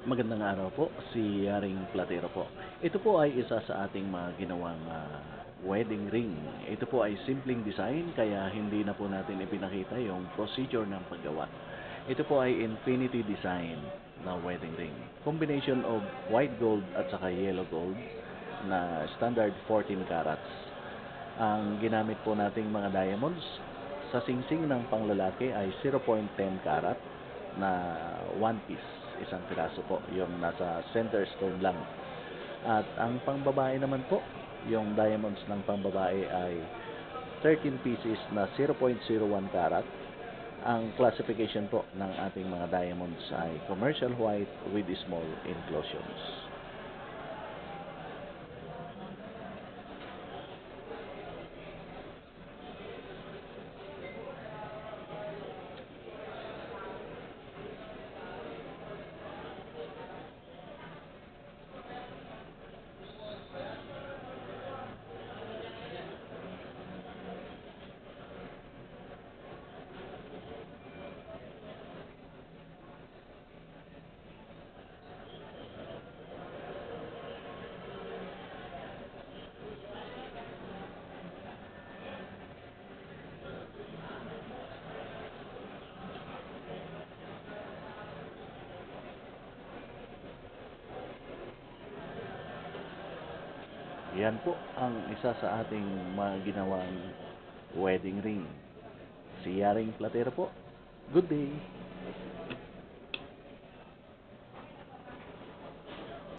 Magandang araw po, si Yaring Platero po. Ito po ay isa sa ating mga ginawang wedding ring. Ito po ay simpleng design kaya hindi na po natin ipinakita yung procedure ng paggawa. Ito po ay infinity design na wedding ring. Combination of white gold at saka yellow gold na standard 14 carats. Ang ginamit po nating mga diamonds sa singsing ng panglalaki ay 0.10 carat na one piece, isang piraso po, yung nasa center stone lang. At ang pangbabae naman po, yung diamonds ng pangbabae ay 13 pieces na 0.01 carat. Ang classification po ng ating mga diamonds ay commercial white with small enclosures. Yan po ang isa sa ating mga ginawang wedding ring. Si Yaring Platero po. Good day!